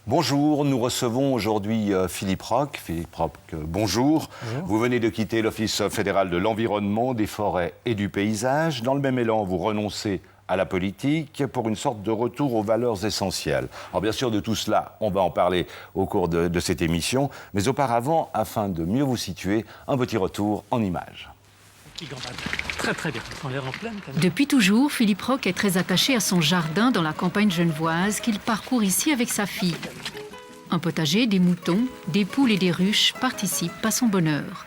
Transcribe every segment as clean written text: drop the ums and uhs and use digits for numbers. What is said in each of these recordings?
Bonjour, nous recevons aujourd'hui Philippe Roch. Philippe Roch, bonjour. Bonjour. Vous venez de quitter l'Office fédéral de l'environnement, des forêts et du paysage. Dans le même élan, vous renoncez à la politique pour une sorte de retour aux valeurs essentielles. Alors bien sûr, de tout cela, on va en parler au cours de cette émission. Mais auparavant, afin de mieux vous situer, un petit retour en images. Très très bien. On est en pleine. Depuis toujours, Philippe Roch est très attaché à son jardin dans la campagne genevoise qu'il parcourt ici avec sa fille. Un potager, des moutons, des poules et des ruches participent à son bonheur.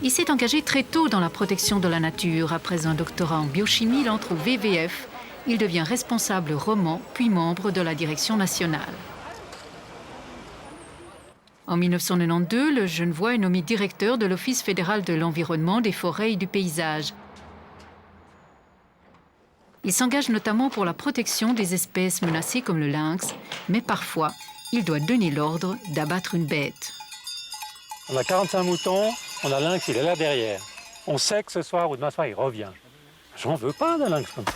Il s'est engagé très tôt dans la protection de la nature. Après un doctorat en biochimie, il entre au WWF. Il devient responsable roman, puis membre de la direction nationale. En 1992, le Genevois est nommé directeur de l'Office fédéral de l'environnement, des forêts et du paysage. Il s'engage notamment pour la protection des espèces menacées comme le lynx, mais parfois, il doit donner l'ordre d'abattre une bête. On a 45 moutons, on a lynx, il est là derrière. On sait que ce soir ou demain soir, il revient. J'en veux pas d'un lynx comme ça.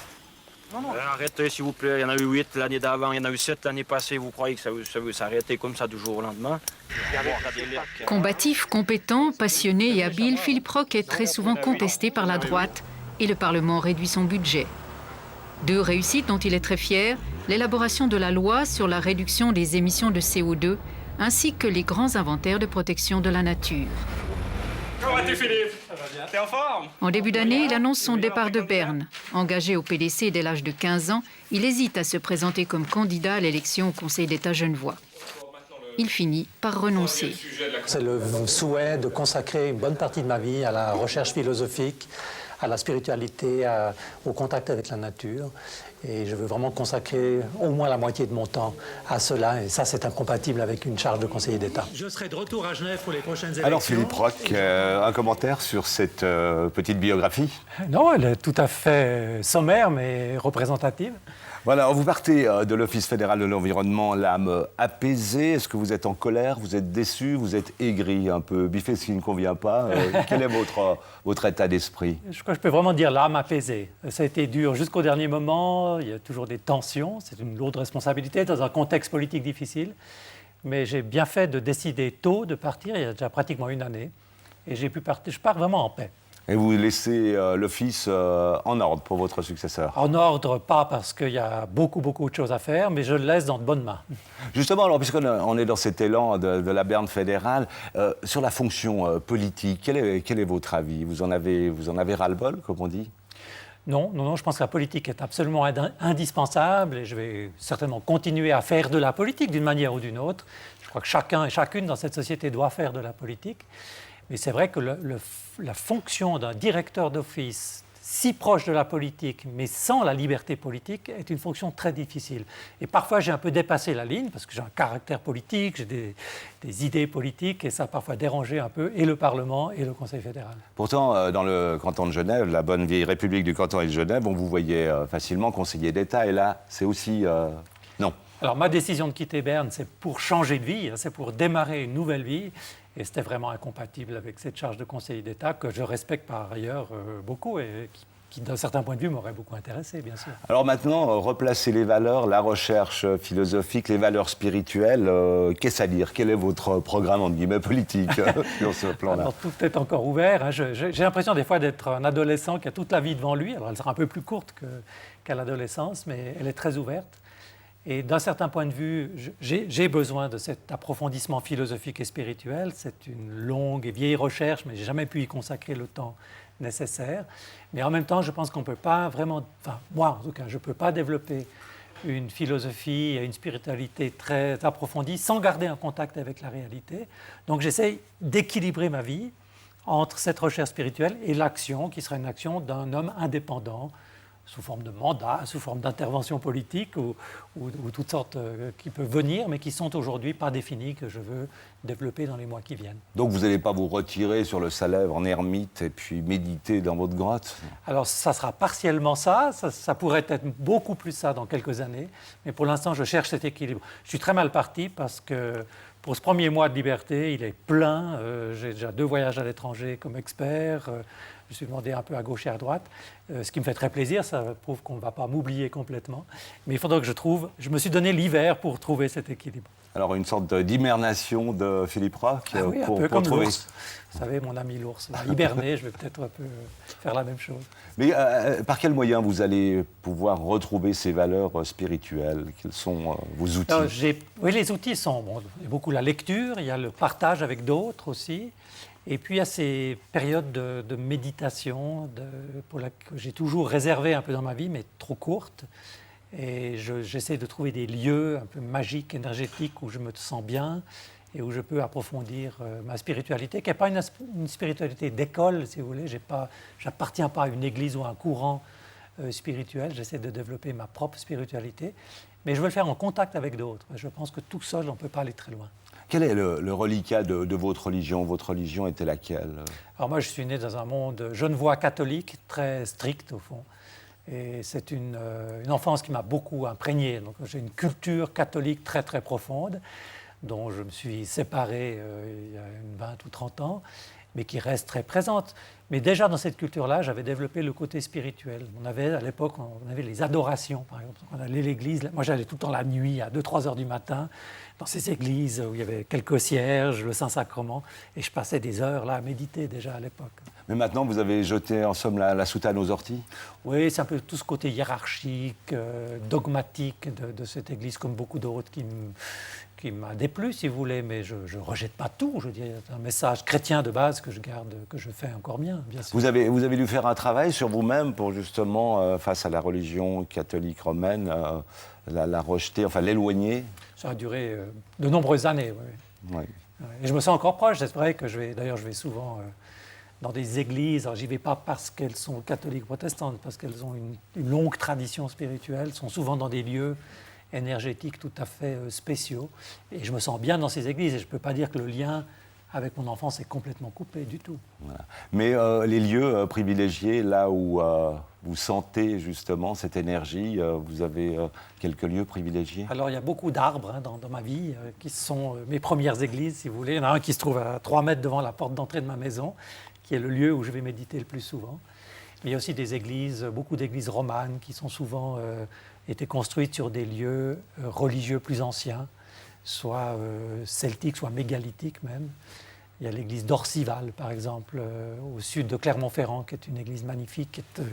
Arrêtez, s'il vous plaît. Il y en a eu 8 l'année d'avant, il y en a eu 7 l'année passée. Vous croyez que ça veut s'arrêter comme ça du jour au lendemain? Combatif, compétent, passionné et habile, Philippe Roch est très souvent contesté par la droite et le Parlement réduit son budget. Deux réussites dont il est très fier, l'élaboration de la loi sur la réduction des émissions de CO2 ainsi que les grands inventaires de protection de la nature. Comment vas-tu, Philippe? T'es en forme? En début d'année, il annonce son départ de Berne. Engagé au PDC dès l'âge de 15 ans, il hésite à se présenter comme candidat à l'élection au Conseil d'État genevois. Il finit par renoncer. C'est le souhait de consacrer une bonne partie de ma vie à la recherche philosophique, à la spiritualité, au contact avec la nature. Et je veux vraiment consacrer au moins la moitié de mon temps à cela. Et ça, c'est incompatible avec une charge de conseiller d'État. Je serai de retour à Genève pour les prochaines élections. Alors Philippe Roch, un commentaire sur cette petite biographie? Non, elle est tout à fait sommaire, mais représentative. Voilà, vous partez de l'Office fédéral de l'environnement, l'âme apaisée. Est-ce que vous êtes en colère, vous êtes déçu, vous êtes aigri, un peu biffé, ce qui ne convient pas? Quel est votre état d'esprit? Je crois que je peux vraiment dire l'âme apaisée. Ça a été dur jusqu'au dernier moment. Il y a toujours des tensions. C'est une lourde responsabilité dans un contexte politique difficile. Mais j'ai bien fait de décider tôt de partir, il y a déjà pratiquement une année. Et j'ai pu partir. Je pars vraiment en paix. Et vous laissez l'Office en ordre pour votre successeur? En ordre, pas parce qu'il y a beaucoup de choses à faire, mais je le laisse dans de bonnes mains. Justement, alors, puisqu'on est dans cet élan de la Berne fédérale, sur la fonction politique, quel est votre avis? Vous en avez ras-le-bol, comme on dit? Non, je pense que la politique est absolument indispensable et je vais certainement continuer à faire de la politique d'une manière ou d'une autre. Je crois que chacun et chacune dans cette société doit faire de la politique. Mais c'est vrai que la fonction d'un directeur d'office si proche de la politique, mais sans la liberté politique, est une fonction très difficile. Et parfois, j'ai un peu dépassé la ligne, parce que j'ai un caractère politique, j'ai des idées politiques, et ça a parfois dérangé un peu et le Parlement et le Conseil fédéral. Pourtant, dans le canton de Genève, la bonne vieille République du canton de Genève, on vous voyait facilement conseiller d'État, et là, c'est aussi... non. Alors, ma décision de quitter Berne, c'est pour changer de vie, c'est pour démarrer une nouvelle vie. Et c'était vraiment incompatible avec cette charge de conseiller d'État que je respecte par ailleurs beaucoup et qui d'un certain point de vue, m'aurait beaucoup intéressé, bien sûr. Alors maintenant, replacer les valeurs, la recherche philosophique, les valeurs spirituelles, qu'est-ce à dire? Quel est votre programme, entre guillemets, politique sur ce plan-là? Alors, tout est encore ouvert. Hein. J'ai l'impression des fois d'être un adolescent qui a toute la vie devant lui. Alors, elle sera un peu plus courte qu'à l'adolescence, mais elle est très ouverte. Et d'un certain point de vue, j'ai besoin de cet approfondissement philosophique et spirituel. C'est une longue et vieille recherche, mais je n'ai jamais pu y consacrer le temps nécessaire. Mais en même temps, je pense qu'on ne peut pas vraiment... Enfin, moi, en tout cas, je ne peux pas développer une philosophie et une spiritualité très approfondie sans garder un contact avec la réalité. Donc, j'essaie d'équilibrer ma vie entre cette recherche spirituelle et l'action, qui sera une action d'un homme indépendant, sous forme de mandat, sous forme d'intervention politique ou toutes sortes qui peuvent venir, mais qui sont aujourd'hui pas définies, que je veux développer dans les mois qui viennent. Donc vous n'allez pas vous retirer sur le Salève en ermite et puis méditer dans votre grotte? Alors ça sera partiellement ça pourrait être beaucoup plus ça dans quelques années, mais pour l'instant je cherche cet équilibre. Je suis très mal parti parce que pour ce premier mois de liberté, il est plein. J'ai déjà 2 voyages à l'étranger comme expert. Je me suis demandé un peu à gauche et à droite. Ce qui me fait très plaisir, ça prouve qu'on ne va pas m'oublier complètement. Mais il faudra que je me suis donné l'hiver pour trouver cet équilibre. Alors, une sorte d'hibernation de Philippe Roch Oui, un pour peu comme trouver... l'ours. Vous savez, mon ami l'ours, hiberner, je vais peut-être un peu faire la même chose. Mais par quel moyen vous allez pouvoir retrouver ces valeurs spirituelles? Quels sont vos outils? Alors, oui, les outils sont il y a beaucoup la lecture, il y a le partage avec d'autres aussi. Et puis il y a ces périodes de méditation que j'ai toujours réservées un peu dans ma vie, mais trop courtes. Et j'essaie de trouver des lieux un peu magiques, énergétiques, où je me sens bien et où je peux approfondir ma spiritualité, qui n'est pas une spiritualité d'école, si vous voulez. Je n'appartiens pas à une église ou à un courant spirituel. J'essaie de développer ma propre spiritualité. Mais je veux le faire en contact avec d'autres. Je pense que tout seul, on ne peut pas aller très loin. Quel est le reliquat de votre religion? Votre religion était laquelle? Alors moi, je suis né dans un monde genevois catholique, très strict au fond. Et c'est une enfance qui m'a beaucoup imprégné. Donc j'ai une culture catholique très très profonde, dont je me suis séparé il y a 20 ou 30 ans, mais qui reste très présente. Mais déjà dans cette culture-là, j'avais développé le côté spirituel. À l'époque, on avait les adorations, par exemple. On allait à l'église. Moi, j'allais tout le temps la nuit, à 2-3 heures du matin, dans ces églises où il y avait quelques cierges, le Saint-Sacrement, et je passais des heures là à méditer déjà à l'époque. Mais maintenant, vous avez jeté en somme la soutane aux orties? Oui, c'est un peu tout ce côté hiérarchique, dogmatique de cette église, comme beaucoup d'autres qui m'a déplu, si vous voulez, mais je ne rejette pas tout. Je dis, c'est un message chrétien de base que je garde, que je fais encore bien sûr. Vous avez dû faire un travail sur vous-même pour justement, face à la religion catholique romaine, la rejeter, enfin l'éloigner? Ça a duré de nombreuses années, oui. Oui. Et je me sens encore proche. C'est vrai que je vais souvent dans des églises. Alors, j'y vais pas parce qu'elles sont catholiques ou protestantes, parce qu'elles ont une longue tradition spirituelle, sont souvent dans des lieux énergétiques tout à fait spéciaux. Et je me sens bien dans ces églises. Et je ne peux pas dire que le lien avec mon enfance est complètement coupé du tout. Voilà. Mais les lieux privilégiés, là où vous sentez justement cette énergie, vous avez quelques lieux privilégiés? Alors il y a beaucoup d'arbres dans ma vie qui sont mes premières églises, si vous voulez. Il y en a un qui se trouve à 3 mètres devant la porte d'entrée de ma maison, qui est le lieu où je vais méditer le plus souvent. Mais il y a aussi des églises, beaucoup d'églises romanes qui sont souvent été construites sur des lieux religieux plus anciens, soit celtiques, soit mégalithiques même. Il y a l'église d'Orcival, par exemple, au sud de Clermont-Ferrand, qui est une église magnifique, qui est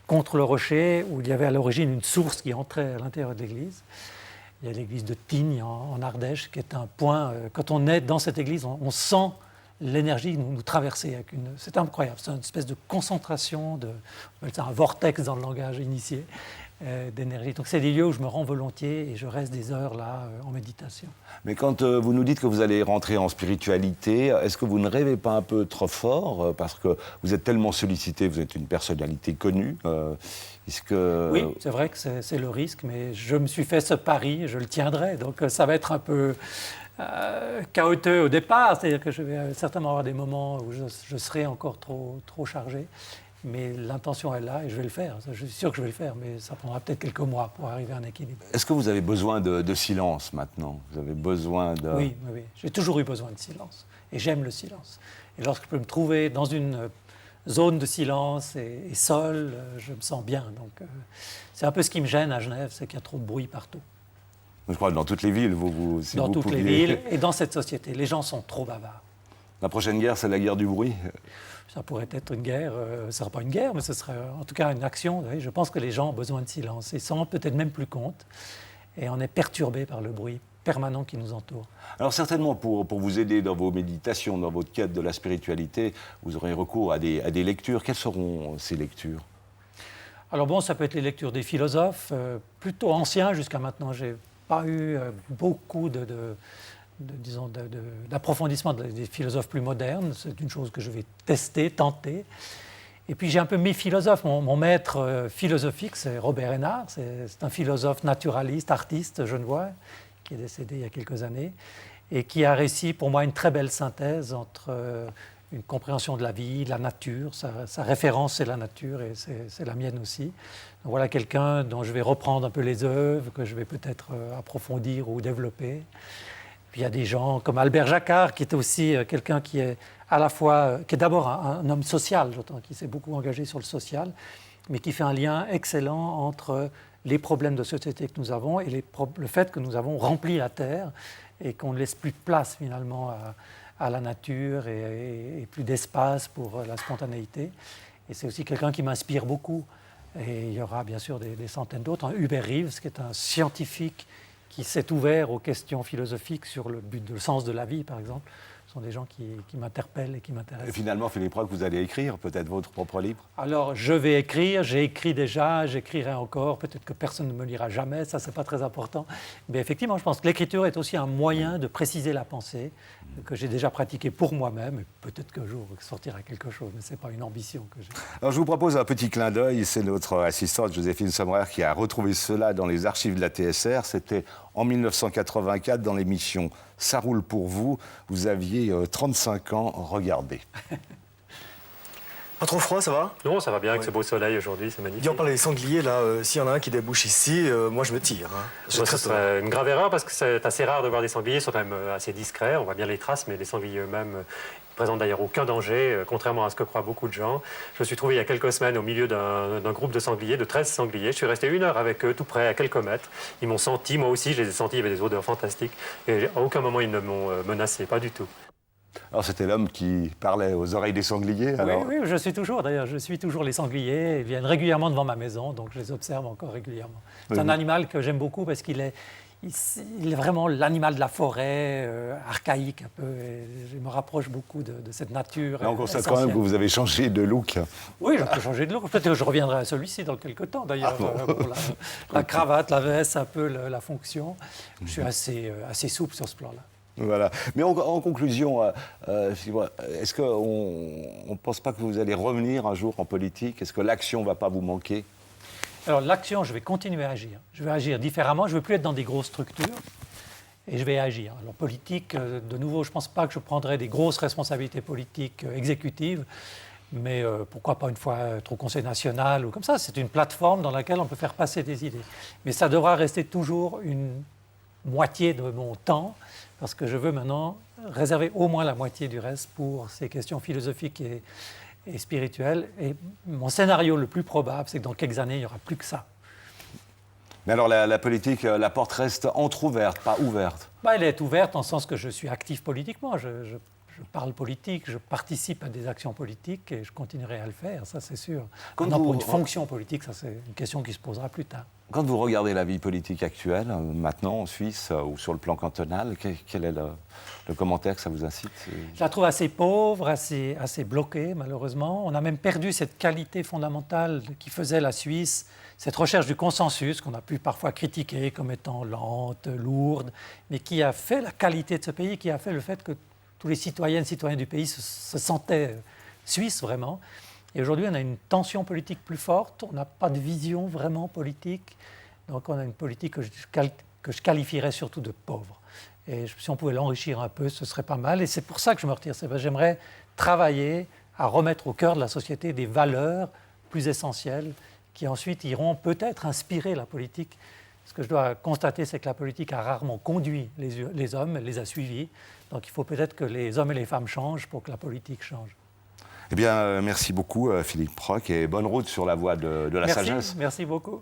contre le rocher, où il y avait à l'origine une source qui entrait à l'intérieur de l'église. Il y a l'église de Tignes, en Ardèche, qui est un point... quand on est dans cette église, on sent l'énergie nous traverser. C'est incroyable, c'est une espèce de concentration, on appelle ça un vortex dans le langage initié, d'énergie. Donc c'est des lieux où je me rends volontiers et je reste des heures là en méditation. Mais quand vous nous dites que vous allez rentrer en spiritualité, est-ce que vous ne rêvez pas un peu trop fort? Parce que vous êtes tellement sollicité, vous êtes une personnalité connue. Oui, c'est vrai que c'est le risque, mais je me suis fait ce pari et je le tiendrai. Donc ça va être un peu chaotique au départ, c'est-à-dire que je vais certainement avoir des moments où je serai encore trop chargé. Mais l'intention est là et je vais le faire. Je suis sûr que je vais le faire, mais ça prendra peut-être quelques mois pour arriver à un équilibre. Est-ce que vous avez besoin de silence maintenant? Vous avez besoin de... Oui. J'ai toujours eu besoin de silence. Et j'aime le silence. Et lorsque je peux me trouver dans une zone de silence et seul, je me sens bien. Donc, c'est un peu ce qui me gêne à Genève, c'est qu'il y a trop de bruit partout. Je crois que dans toutes les villes, si dans vous toutes pouviez... les villes et dans cette société. Les gens sont trop bavards. La prochaine guerre, c'est la guerre du bruit? Ça pourrait être une guerre, ce ne sera pas une guerre, mais ce sera en tout cas une action. Oui, je pense que les gens ont besoin de silence et s'en rendent peut-être même plus compte. Et on est perturbé par le bruit permanent qui nous entoure. Alors certainement, pour vous aider dans vos méditations, dans votre quête de la spiritualité, vous aurez recours à des lectures. Quelles seront ces lectures? Alors bon, ça peut être les lectures des philosophes, plutôt anciens jusqu'à maintenant. Je n'ai pas eu beaucoup d'approfondissement des philosophes plus modernes. C'est une chose que je vais tenter. Et puis j'ai un peu mes philosophes. Mon maître philosophique, c'est Robert Hénard. C'est un philosophe naturaliste, artiste genevois, qui est décédé il y a quelques années, et qui a réussi pour moi une très belle synthèse entre une compréhension de la vie, de la nature. Sa référence, c'est la nature, et c'est la mienne aussi. Donc voilà quelqu'un dont je vais reprendre un peu les œuvres, que je vais peut-être approfondir ou développer. Puis il y a des gens comme Albert Jacquard, qui est aussi quelqu'un qui est à la fois, qui est d'abord un homme social, j'entends, qui s'est beaucoup engagé sur le social, mais qui fait un lien excellent entre les problèmes de société que nous avons et le fait que nous avons rempli la Terre et qu'on ne laisse plus de place finalement à la nature et plus d'espace pour la spontanéité. Et c'est aussi quelqu'un qui m'inspire beaucoup. Et il y aura bien sûr des centaines d'autres. Hubert Reeves, qui est un scientifique qui s'est ouvert aux questions philosophiques sur le sens de la vie, par exemple. Ce sont des gens qui m'interpellent et qui m'intéressent. Et finalement, Philippe Roch, vous allez écrire peut-être votre propre livre? Alors, je vais écrire, j'ai écrit déjà, j'écrirai encore, peut-être que personne ne me lira jamais, ça c'est pas très important. Mais effectivement, je pense que l'écriture est aussi un moyen de préciser la pensée, que j'ai déjà pratiqué pour moi-même, et peut-être qu'un jour sortira quelque chose, mais c'est pas une ambition que j'ai. Alors, je vous propose un petit clin d'œil, c'est notre assistante Joséphine Sommerer qui a retrouvé cela dans les archives de la TSR, c'était en 1984 dans l'émission Ça roule pour vous, vous aviez 35 ans, regardez. Pas trop froid, ça va? Non, ça va bien avec ce beau soleil aujourd'hui, c'est magnifique. Dis, on parle des sangliers, là, s'il y en a un qui débouche ici, moi je me tire. Hein. Moi, ce serait une grave erreur parce que c'est assez rare de voir des sangliers, ils sont quand même assez discrets, on voit bien les traces, mais les sangliers eux-mêmes ne présentent d'ailleurs aucun danger, contrairement à ce que croient beaucoup de gens. Je me suis trouvé il y a quelques semaines au milieu d'un groupe de sangliers, de 13 sangliers. Je suis resté 1 heure avec eux, tout près, à quelques mètres. Ils m'ont senti, moi aussi, je les ai sentis, il y avait des odeurs fantastiques. Et à aucun moment, ils ne m'ont menacé, pas du tout. Alors, c'était l'homme qui parlait aux oreilles des sangliers, alors... Oui, je suis toujours les sangliers. Ils viennent régulièrement devant ma maison, donc je les observe encore régulièrement. C'est un animal que j'aime beaucoup parce qu'il est vraiment l'animal de la forêt, archaïque un peu. Et je me rapproche beaucoup de cette nature. Là, on constate quand même que vous avez changé de look. Oui, j'ai un peu changé de look. Peut-être que je reviendrai à celui-ci dans quelques temps, d'ailleurs. La cravate, la veste, un peu la fonction. Je suis assez souple sur ce plan-là. Voilà. Mais en conclusion, est-ce qu'on ne pense pas que vous allez revenir un jour en politique? Est-ce que l'action ne va pas vous manquer? Alors l'action, je vais continuer à agir. Je vais agir différemment. Je ne veux plus être dans des grosses structures et je vais agir. Alors politique, de nouveau, je ne pense pas que je prendrai des grosses responsabilités politiques exécutives, mais pourquoi pas une fois être au Conseil national ou comme ça. C'est une plateforme dans laquelle on peut faire passer des idées. Mais ça devra rester toujours une moitié de mon temps, parce que je veux maintenant réserver au moins la moitié du reste pour ces questions philosophiques et spirituelles. Et mon scénario le plus probable, c'est que dans quelques années, il n'y aura plus que ça. Mais alors la politique, la porte reste entrouverte, pas ouverte? Elle est ouverte en ce sens que je suis actif politiquement. Je parle politique, je participe à des actions politiques et je continuerai à le faire, ça c'est sûr. Maintenant, pour une fonction politique, ça c'est une question qui se posera plus tard. Quand vous regardez la vie politique actuelle, maintenant en Suisse ou sur le plan cantonal, quel est le commentaire que ça vous incite? Je la trouve assez pauvre, assez bloquée malheureusement. On a même perdu cette qualité fondamentale qui faisait la Suisse, cette recherche du consensus qu'on a pu parfois critiquer comme étant lente, lourde, mais qui a fait la qualité de ce pays, qui a fait le fait que tous les citoyennes et citoyens du pays se sentaient suisses vraiment. Et aujourd'hui, on a une tension politique plus forte, on n'a pas de vision vraiment politique, donc on a une politique que je qualifierais surtout de pauvre. Et si on pouvait l'enrichir un peu, ce serait pas mal. Et c'est pour ça que je me retire. J'aimerais travailler à remettre au cœur de la société des valeurs plus essentielles qui ensuite iront peut-être inspirer la politique. Ce que je dois constater, c'est que la politique a rarement conduit les hommes, elle les a suivis. Donc il faut peut-être que les hommes et les femmes changent pour que la politique change. Eh bien, merci beaucoup Philippe Roch et bonne route sur la voie de la sagesse. Merci beaucoup.